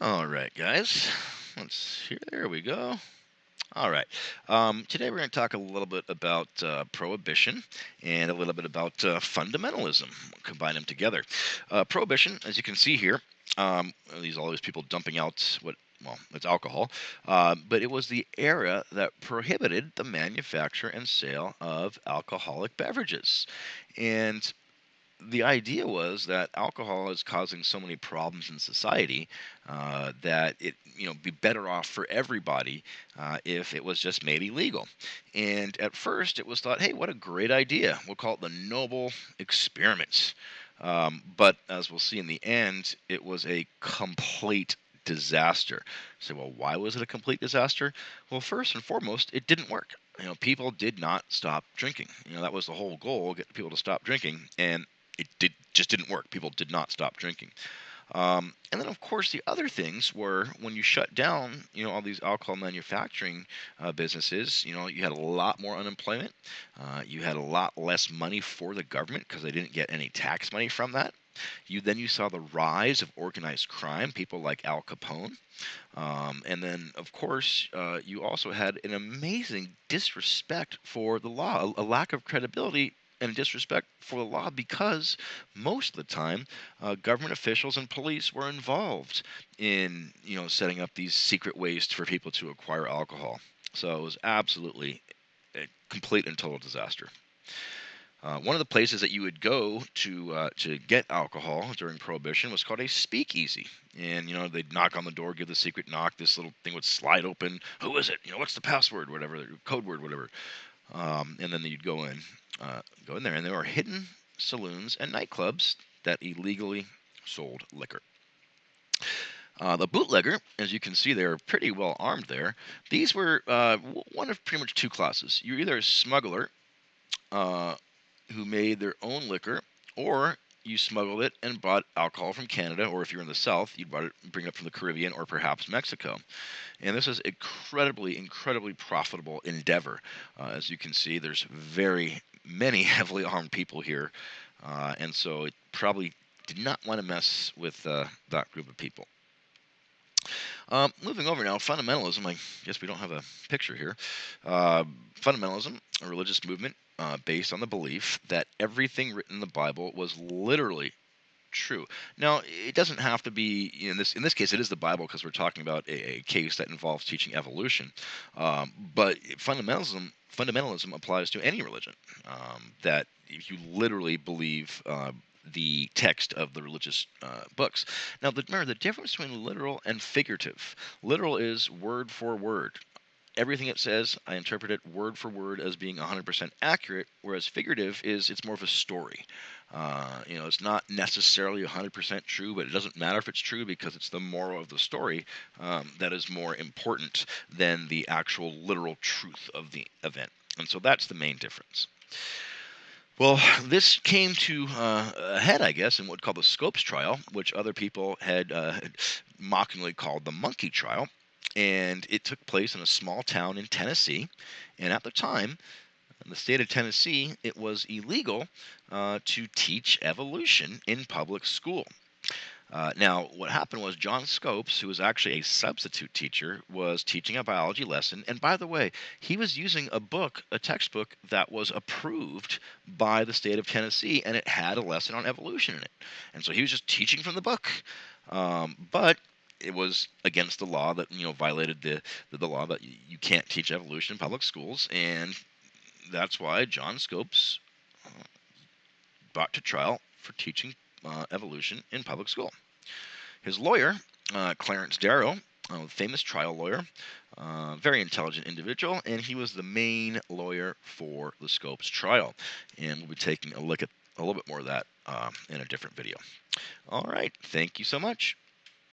All right, guys. Let's see. There we go. All right. Today we're going to talk a little bit about prohibition and a little bit about fundamentalism. We'll combine them together. Prohibition, as you can see here, all these people dumping out it's alcohol, but it was the era that prohibited the manufacture and sale of alcoholic beverages, and the idea was that alcohol is causing so many problems in society that it be better off for everybody if it was just made illegal. And at first, it was thought, hey, what a great idea! We'll call it the noble experiment. But as we'll see in the end, it was a complete disaster. So, well, why was it a complete disaster? Well, first and foremost, it didn't work. People did not stop drinking. That was the whole goal: get people to stop drinking, and just didn't work. People did not stop drinking. And then, of course, the other things were when you shut down, all these alcohol manufacturing businesses. You had a lot more unemployment. You had a lot less money for the government because they didn't get any tax money from that. You saw the rise of organized crime, people like Al Capone, and then, of course, you also had an amazing disrespect for the law, a lack of credibility and disrespect for the law because most of the time, government officials and police were involved in, setting up these secret ways for people to acquire alcohol. So it was absolutely a complete and total disaster. One of the places that you would go to get alcohol during Prohibition was called a speakeasy, and they'd knock on the door, give the secret knock. This little thing would slide open. Who is it? What's the password? Whatever, code word, whatever. And then you'd go in there, and there were hidden saloons and nightclubs that illegally sold liquor. The bootlegger, as you can see, they're pretty well armed there. These were one of pretty much two classes. You're either a smuggler, uh, who made their own liquor, or you smuggled it and bought alcohol from Canada, or if you're in the South, you'd bring it up from the Caribbean or perhaps Mexico. And this is incredibly profitable endeavor. As you can see, there's very many heavily armed people here, and so it probably did not want to mess with that group of people. Moving over now, fundamentalism. I guess we don't have a picture here. Fundamentalism, a religious movement based on the belief that everything written in the Bible was literally true. Now, it doesn't have to be in this case. It is the Bible because we're talking about a case that involves teaching evolution. But fundamentalism applies to any religion. That if you literally believe the text of the religious books. Now, remember the difference between literal and figurative. Literal is word for word. Everything it says, I interpret it word for word as being 100% accurate, whereas figurative it's more of a story. It's not necessarily 100% true, but it doesn't matter if it's true because it's the moral of the story that is more important than the actual literal truth of the event. And so that's the main difference. Well, this came to a head, I guess, in what's called the Scopes trial, which other people had mockingly called the monkey trial. And it took place in a small town in Tennessee. And at the time, in the state of Tennessee, it was illegal to teach evolution in public school. Now, what happened was John Scopes, who was actually a substitute teacher, was teaching a biology lesson. And by the way, he was using a textbook that was approved by the state of Tennessee, and it had a lesson on evolution in it. And so he was just teaching from the book. But it was against the law that violated the law that you can't teach evolution in public schools, and that's why John Scopes brought to trial for teaching evolution in public school. His lawyer, Clarence Darrow, a famous trial lawyer, very intelligent individual, and he was the main lawyer for the Scopes trial. And we'll be taking a look at a little bit more of that in a different video. All right, thank you so much.